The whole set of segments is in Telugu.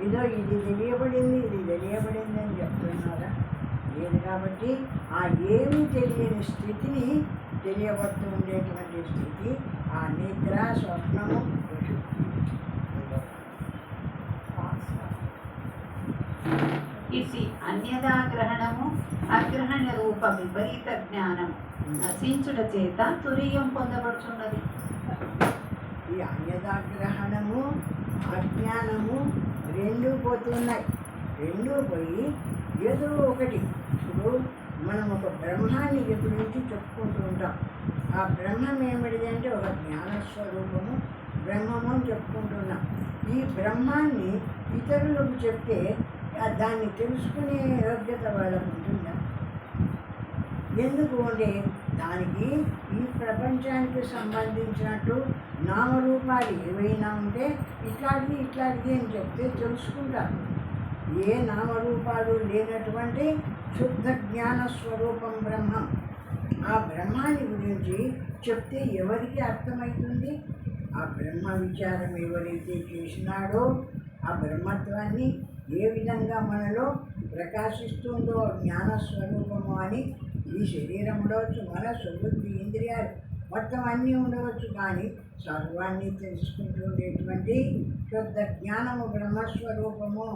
ఇదో ఇది తెలియబడింది అని చెప్తున్నారా? లేదు. కాబట్టి ఆ ఏమీ తెలియని స్థితిని తెలియబడుతూ ఉండేటువంటి స్థితి ఆ నిద్ర, స్వప్నము, ఇది అన్యదాగ్రహణము అగ్రహణ రూప విపరీత జ్ఞానము నశించుట చేత తురియం పొందబడుతున్నది. ఈ అన్యదాగ్రహణము అజ్ఞానము రెండూ పోతున్నాయి. రెండూ పోయి ఏదో ఒకటి. ఇప్పుడు మనం ఒక బ్రహ్మాన్ని ఎప్పటి నుంచి చెప్పుకుంటూ ఉంటాం. ఆ బ్రహ్మం ఏమిటి అంటే ఒక జ్ఞానస్వరూపము బ్రహ్మము అని చెప్పుకుంటున్నాం. ఈ బ్రహ్మాన్ని ఇతరులకు చెప్తే దాన్ని తెలుసుకునే యోగ్యత వాళ్ళకు ఉంటుందా? ఎందుకు అంటే దానికి ఈ ప్రపంచానికి సంబంధించినట్టు నామరూపాలు ఏవైనా ఉంటే ఇట్లాంటిది అని చెప్తే తెలుసుకుంటారు. ఏ నామరూపాలు లేనటువంటి శుద్ధ జ్ఞాన స్వరూపం బ్రహ్మం. ఆ బ్రహ్మాన్ని గురించి చెప్తే ఎవరికి అర్థమవుతుంది? ఆ బ్రహ్మ విచారం ఎవరైతే చేసినాడో ఆ బ్రహ్మత్వాన్ని ఏ విధంగా మనలో ప్రకాశిస్తుందో జ్ఞానస్వరూపము అని ఈ శరీరం ఉండవచ్చు, మనస్సు, బుద్ధి, ఇంద్రియాలు మొత్తం అన్నీ ఉండవచ్చు. కానీ సర్వాన్ని తెలుసుకుంటుండేటువంటి శుద్ధ జ్ఞానము బ్రహ్మస్వరూపము.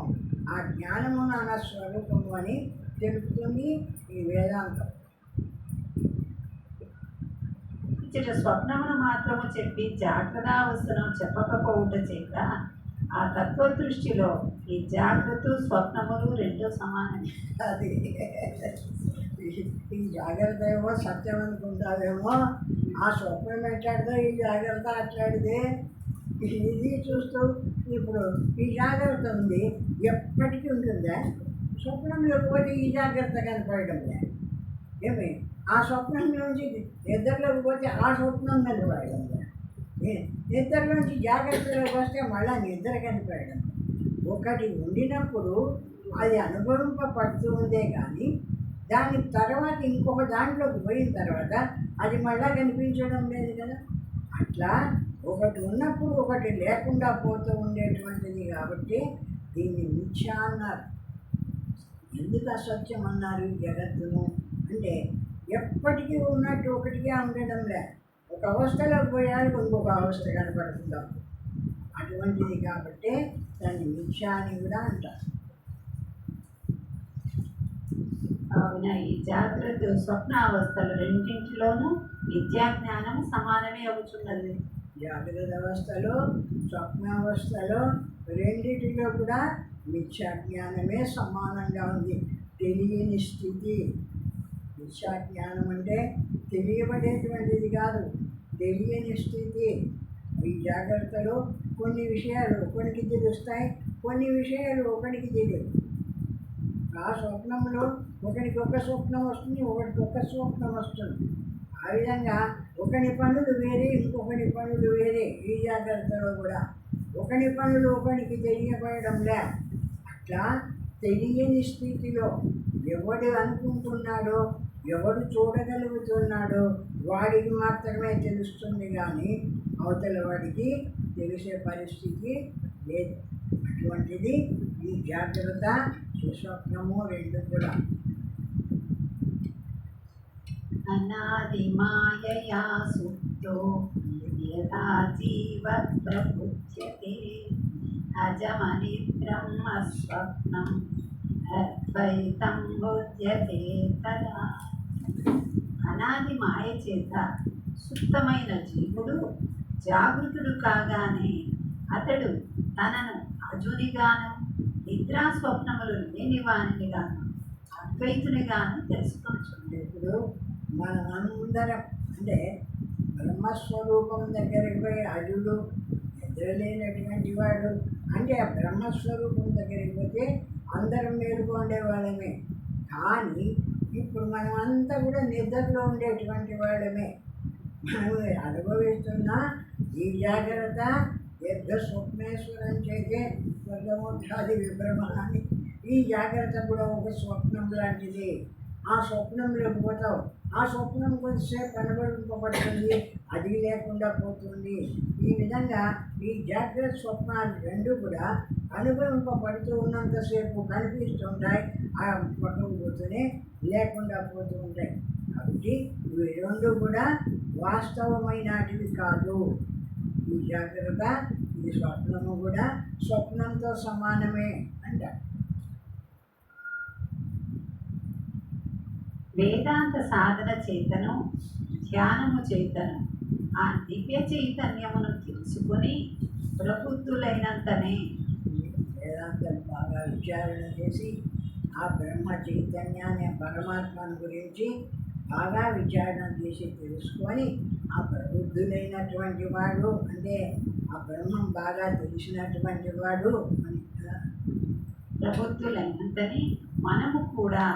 ఆ జ్ఞానము నానస్వరూపము అని తెలుపుతుంది ఈ వేదాంతం. ఇచ్చట స్వప్నమును మాత్రము చెప్పి జాగ్రత్తావస్థను చెప్పకపోవుట చేత ఆ తత్వదృష్టిలో ఈ జాగ్రత్త స్వప్నములు రెండు సమానమే. అది ఈ జాగ్రత్త ఏమో సత్యం అనుకుంటావేమో, ఆ స్వప్నం ఎట్లాడిదో ఈ జాగ్రత్త అట్లాడితే ఇది చూస్తూ ఇప్పుడు ఈ జాగ్రత్త ఉంది ఎప్పటికీ ఉంటుందా? స్వప్నం లేకపోతే ఈ జాగ్రత్త కనపడడంలే. ఏమి ఆ స్వప్నం నుంచి నిద్రలోకి పోతే ఆ స్వప్నం కనపడడంలే. నిద్రలోంచి జాగ్రత్తలోకి వస్తే మళ్ళీ నిద్ర కనిపెట్టడం. ఒకటి ఉండినప్పుడు అది అనుభవింపబడుతూ ఉందే కానీ దాని తర్వాత ఇంకొక దాంట్లోకి పోయిన తర్వాత అది మళ్ళా కనిపించడం లేదు కదా. అట్లా ఒకటి ఉన్నప్పుడు ఒకటి లేకుండా పోతూ ఉండేటువంటిది. కాబట్టి దీన్ని మిథ్య అన్నారు. ఎందుకు అసత్యం అన్నారు జగత్తును అంటే ఎప్పటికీ ఉన్నట్టు ఒకటిగా ఉండడం లే. ఒక అవస్థలోకి పోయాలి ఇంకొక అవస్థ కనపడుతుందాం. అటువంటిది కాబట్టి దాన్ని మిథ్య అని కూడా అంటారు. కావున ఈ జాగ్రత్త స్వప్నావస్థలు రెండింటిలోనూ విద్యాజ్ఞానం సమానమే అవుతున్నది. జాగ్రత్త అవస్థలో స్వప్నావస్థలో రెండింటిలో కూడా మిథ్యాజ్ఞానమే సమానంగా ఉంది. తెలియని స్థితి. మిథ్యాజ్ఞానం అంటే తెలియబడేటువంటిది కాదు, తెలియని స్థితి. ఈ జాగ్రత్తలో కొన్ని విషయాలు ఒకరికి తెలుస్తాయి, కొన్ని విషయాలు ఒకరికి తెలియదు. ఆ స్వప్నంలో ఒకరికి ఒక స్వప్నం వస్తుంది, ఒకరికి ఒక స్వప్నం వస్తుంది. ఆ విధంగా ఒకని పనులు వేరే, ఇంకొకని పనులు వేరే. ఈ జాగ్రత్తలో కూడా ఒకని పనులు ఒకరికి తెలియబడడంలే. అట్లా తెలియని స్థితిలో ఎవడు అనుకుంటున్నాడో, ఎవడు చూడగలుగుతున్నాడో వాడికి మాత్రమే తెలుస్తుంది, కానీ అవతల వాడికి తెలిసే పరిస్థితి లేదు. అటువంటిది ఈ జాగ్రత్త సుస్వప్నము రెండు కూడా. అనాది మాయయా సుప్తో యథా జీవ ప్రబుధ్యతే అజమనిద్రం అస్వప్నం అద్వైతం బుధ్యతే తదా. అనాది మాయ చేత సుప్తమైన జీవుడు జాగృతుడు కాగానే అతడు తనను అజునిగాను నిద్రా స్వప్నములు లేని వానిగాను అద్వైతునిగాను తెలుసుకుంటుంది. ఇప్పుడు మనమందరం అంటే బ్రహ్మస్వరూపం దగ్గరికి పోయి అజుడు నిద్రలేనటువంటి వాడు అంటే ఆ బ్రహ్మస్వరూపం దగ్గరికి పోతే అందరం మేలుకొండే వాళ్ళమే. కానీ ఇప్పుడు మనం అంతా కూడా నిద్రలో ఉండేటువంటి వాళ్ళమే. మనం అనుభవిస్తున్న ఈ జాగ్రత్త దీర్ఘ స్వప్నేశ్వరం చేసే స్వర్గమోక్షాది విభ్రమ అని. ఈ జాగ్రత్త కూడా ఒక స్వప్నం లాంటిది. ఆ స్వప్నంలోకి పోతావు. ఆ స్వప్నం కొద్దిసేపు అనుభవింపబడుతుంది, అది లేకుండా పోతుంది. ఈ విధంగా ఈ జాగ్రత్త స్వప్నాలు రెండు కూడా అనుభవింపబడుతూ ఉన్నంతసేపు కనిపిస్తుంటాయి, ఆ పక్కకు పోతూనే లేకుండా పోతూ ఉంటాయి. కాబట్టి ఇవి రెండు కూడా వాస్తవమైనటివి కాదు. ఈ జాగ్రత్త, ఈ స్వప్నము కూడా స్వప్నంతో సమానమే అంటారు. వేదాంత సాధన చేతను, ధ్యానము చేతను ఆ దివ్య చైతన్యమును తెలుసుకొని ప్రబుద్ధులైనంతనే వేదాంతం బాగా విచారణ చేసి ఆ బ్రహ్మ చైతన్యాన్ని, పరమాత్మను గురించి బాగా విచారణ చేసి తెలుసుకొని ఆ ప్రబుద్ధులైనటువంటి వాడు అంటే ఆ బ్రహ్మం బాగా తెలిసినటువంటి వాడు అని ప్రబుద్ధులైనంతనే మనము కూడా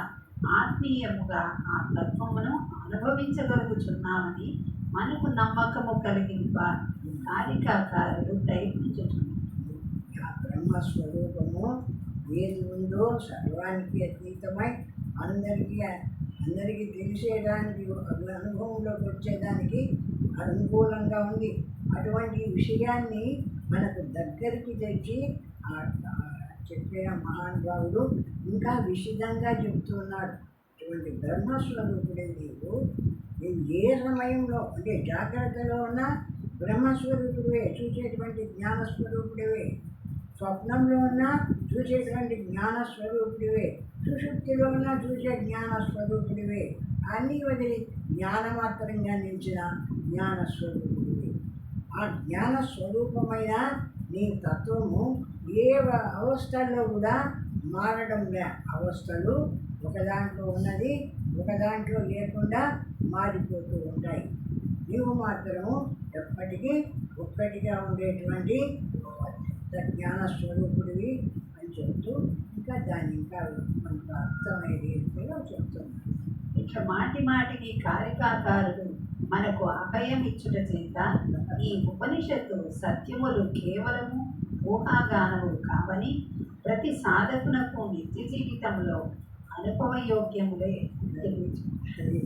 ఆత్మీయముగా ఆ తత్వమును అనుభవించగలుగుతున్నామని మనకు నమ్మకము కలిగింప కారికాకారుడు ప్రయత్నించుతున్నారు. ఆ బ్రహ్మస్వరూపము ఏది ఉందో సర్వానికి అతీతమై అందరికీ తెలిసేదానికి, అనుభవంలోకి వచ్చేదానికి అనుకూలంగా ఉంది. అటువంటి విషయాన్ని మనకు దగ్గరికి తెచ్చి చెప్పిన మహానుభావుడు ఇంకా విశదంగా చెప్తున్నాడు. అటువంటి బ్రహ్మస్వరూపుడే నీవు ఏ సమయంలో అంటే జాగ్రత్తలో ఉన్న బ్రహ్మస్వరూపుడివే, చూసేటువంటి జ్ఞానస్వరూపుడివే. స్వప్నంలో ఉన్న చూసేటువంటి జ్ఞానస్వరూపుడివే. సుషుప్తిలో ఉన్న చూసే జ్ఞానస్వరూపుడివే. అన్నీ వదిలి జ్ఞానమాత్రంగా నిలిచిన జ్ఞానస్వరూపుడివే. ఆ జ్ఞానస్వరూపమైన నీ తత్వము ఏ అవస్థల్లో కూడా మారడం లే. అవస్థలు ఒక దాంట్లో ఉన్నది ఒక దాంట్లో లేకుండా మారిపోతూ ఉంటాయి. నీవు మాత్రము ఎప్పటికీ ఒక్కటిగా ఉండేటువంటి జ్ఞానస్వరూపుడివి అని చెప్తూ ఇంకా దాన్ని ఇంకా మనకు అర్థమయ్యే రీతిలో చెప్తున్నాను. ఇట్లా మాటి మాటికి కారికాకారుడు మనకు అభయం ఇచ్చుట చేత ఈ ఉపనిషత్తు సత్యములు కేవలము ఊహాగానములు కావని ప్రతి సాధకునకు నిత్య జీవితంలో అనుభవయోగ్యములే అది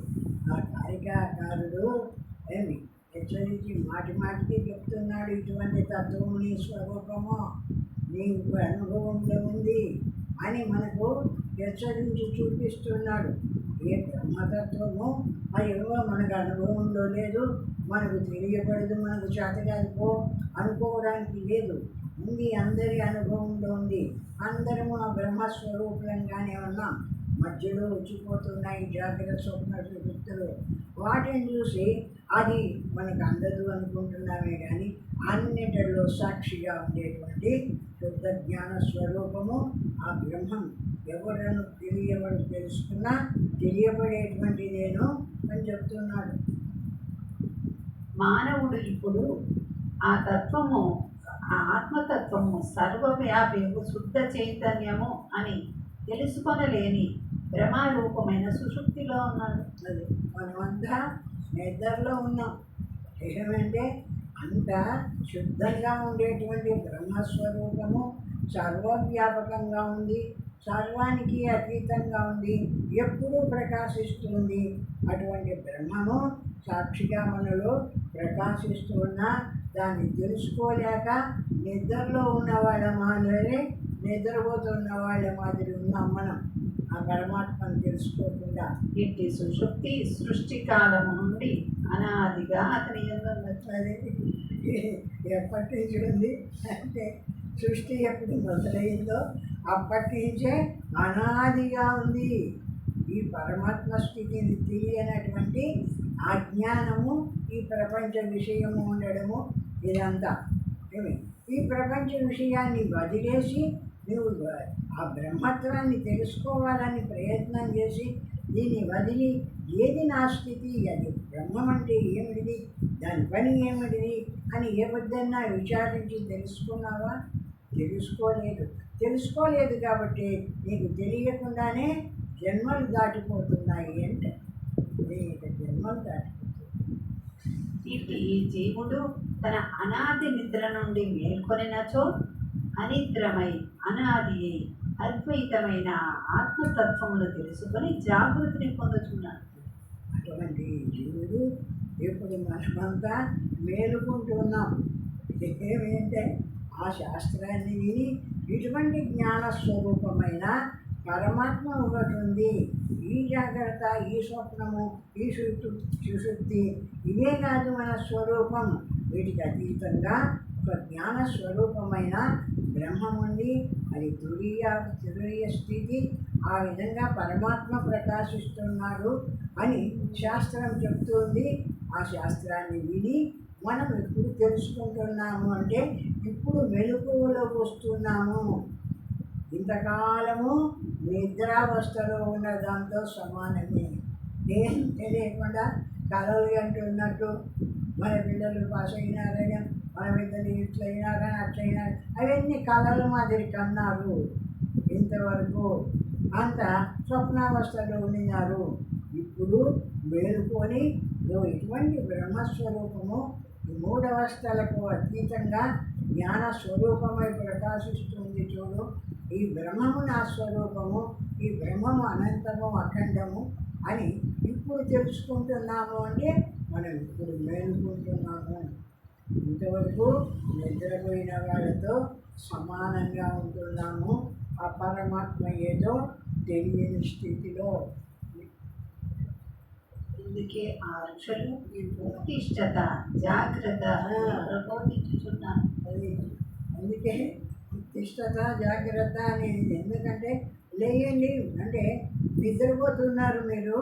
ఆ కారికాకారుడు ఏమి హెచ్చరించి మాటి మాటికి చెప్తున్నాడు. ఇటువంటి తత్వము నీ స్వరూపము నీకు అనుభవంలో ఉంది అని మనకు హెచ్చరించి చూపిస్తున్నాడు. ఏ బ్రహ్మతత్వము అయ్యో మనకు అనుభవంలో లేదు, మనకు తెలియబడదు, మనకు చేతకాదుకో అనుకోవడానికి లేదు. ఉంది, అందరి అనుభవంలో ఉంది. అందరము ఆ బ్రహ్మస్వరూపంగానే ఉన్నాం. మధ్యలో వచ్చిపోతున్నాయి జాగ్రత్త స్వప్న సుషుప్తులు. వాటిని చూసి అది మనకు అందదు అనుకుంటున్నామే కానీ అన్నిటిలో సాక్షిగా ఉండేటువంటి శుద్ధ జ్ఞాన స్వరూపము ఆ బ్రహ్మం. ఎవరను తెలుసుకున్నా తెలియబడేటువంటిదేను అని చెప్తున్నాడు. మానవుడు ఇప్పుడు ఆ తత్వము, ఆ ఆత్మతత్వము సర్వవ్యాపియు శుద్ధ చైతన్యము అని తెలుసుకొనలేని భ్రమారూపమైన సుషుప్తిలో ఉన్నాడు. అది మనమంతా నిద్రలో ఉన్నాం. ఏమంటే అంత శుద్ధంగా ఉండేటువంటి బ్రహ్మస్వరూపము సర్వవ్యాపకంగా ఉంది, సర్వానికి అతీతంగా ఉంది, ఎప్పుడూ ప్రకాశిస్తుంది. అటువంటి బ్రహ్మము సాక్షిగా మనలో ప్రకాశిస్తూ ఉన్నా దాన్ని తెలుసుకోలేక నిద్రలో ఉన్న వాళ్ళ మాదిరి, నిద్రపోతున్న వాళ్ళ మాదిరి ఉన్నాం మనం. ఆ పరమాత్మను తెలుసుకోకుండా ఇట్టి సుషుప్తి సృష్టి కాలము నుండి అనాదిగా అతని అది ఎప్పటి నుంచి ఉంది అంటే సృష్టి ఎప్పుడు మొదలైందో అప్పటి నుంచే అనాదిగా ఉంది. ఈ పరమాత్మ స్థితిని తెలియనటువంటి అజ్ఞానము, ఈ ప్రపంచ విషయము ఉండడము, ఇదంతా ఈ ప్రపంచ విషయాన్ని వదిలేసి నువ్వు ఆ బ్రహ్మత్వాన్ని తెలుసుకోవాలని ప్రయత్నం చేసి దీన్ని వదిలి ఏది నా స్థితి, అది బ్రహ్మం అంటే ఏమిటిది, దాని పని ఏమిటిది అని ఏ పొద్దున్నా విచారించి తెలుసుకున్నావా? తెలుసుకోలేదు కాబట్టి నీకు తెలియకుండానే జన్మలు దాటిపోతున్నాయి అంటే అనేక జన్మలు దాటిపోతున్నాయి. ఈ జీవుడు తన అనాది నిద్ర నుండి మేల్కొనినచో అనిద్రమై అనాది అద్వైతమైన ఆత్మతత్వమును తెలుసుకొని జాగృతిని పొందుతున్నాడు. అటువంటి జీవుడు ఇప్పుడు మనమంతా మేలుకుంటున్నాం. ఏమేంటే ఆ శాస్త్రాన్ని విని ఇటువంటి జ్ఞానస్వరూపమైన పరమాత్మ ఒకటి ఉంది. ఈ జాగ్రత్త, ఈ స్వప్నము, ఈ సుశుద్ధి ఇవే కాదు మన స్వరూపం. వీటికి అతీతంగా ఒక జ్ఞాన స్వరూపమైన బ్రహ్మం ఉంది. అది తురీయ స్థితి. ఆ విధంగా పరమాత్మ ప్రకాశిస్తున్నాడు అని శాస్త్రం చెప్తుంది. ఆ శాస్త్రాన్ని విని మనం ఇప్పుడు తెలుసుకుంటున్నాము అంటే ఇప్పుడు మెలకువలోకి వస్తున్నాము. ఇంతకాలము నిద్రావస్థలో ఉన్న దాంతో సమానమే. ఏం తెలియకుండా కలలు అంటున్నట్టు మన పిల్లలు పాస్ అయినారని, మన పిల్లలు ఇట్లయినారని, అట్లయినారు, అవన్నీ కళల మాదిరి కన్నారు. ఇంతవరకు అంత స్వప్నావస్థలో ఉన్నారు. ఇప్పుడు మేలుకొని ఇటువంటి బ్రహ్మస్వరూపము ఈ మూడవస్థలకు అతీతంగా జ్ఞాన స్వరూపమై ప్రకాశిస్తుంది. చూడు, ఈ బ్రహ్మము నా స్వరూపము, ఈ బ్రహ్మము అనంతము, అఖండము అని ఇప్పుడు తెలుసుకుంటున్నాము అంటే మనం ఇప్పుడు మేలుకుంటున్నాము. ఇంతవరకు నిద్రపోయిన వాళ్ళతో సమానంగా ఉంటున్నాము. ఆ పరమాత్మ ఏదో తెలియని స్థితిలో. అందుకే ఆ ఋషులు ఉత్తిష్టత, జాగ్రత్త ప్రబోధించుతున్నారు. అది అందుకే ఉత్తిష్టత, జాగ్రత్త అనేది. ఎందుకంటే లేయండి అంటే నిద్రపోతున్నారు మీరు.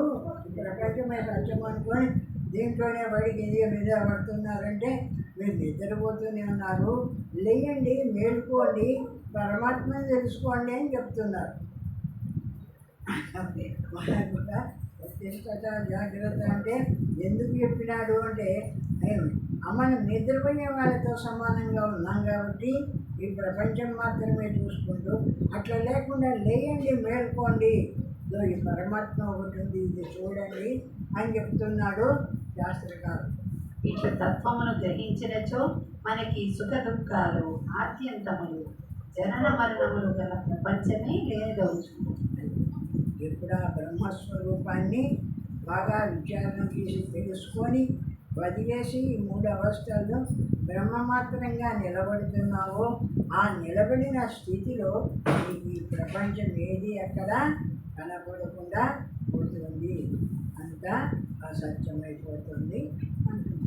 ప్రపంచమే సత్యం అనుకొని దీంట్లోనే పడి మీద పడుతున్నారంటే మీరు నిద్రపోతూనే ఉన్నారు. లేయండి, మేలుకోండి, పరమాత్మని తెలుసుకోండి అని చెప్తున్నారు. మనకు కూడా ఉత్తిష్టత, జాగ్రత్త అంటే ఎందుకు చెప్పినాడు అంటే మనం నిద్రపోయే వాళ్ళతో సమానంగా ఉన్నాం కాబట్టి ఈ ప్రపంచం మాత్రమే చూసుకుంటూ అట్లా లేకుండా లేయండి, మేల్కోండి, ఈ పరమాత్మ ఒకటి ఉంది, ఇది చూడండి అని చెప్తున్నాడు శాస్త్రకారు. ఇట్లా తత్వమును గ్రహించినచో మనకి సుఖ దుఃఖాలు, ఆద్యంతములు, జనన మరణములు గల ప్రపంచమే లేదవచ్చు. ఇప్పుడు ఆ బ్రహ్మస్వరూపాన్ని బాగా విచారణ చేసి తెలుసుకొని వదిలేసి ఈ మూడు అవస్థల్లో బ్రహ్మమాత్రంగా నిలబడుతున్నావో ఆ నిలబడిన స్థితిలో ఈ ప్రపంచం ఏది అక్కడ కనపడకుండా పోతుంది, అంతా అసత్యమైపోతుంది అంటున్నాడు.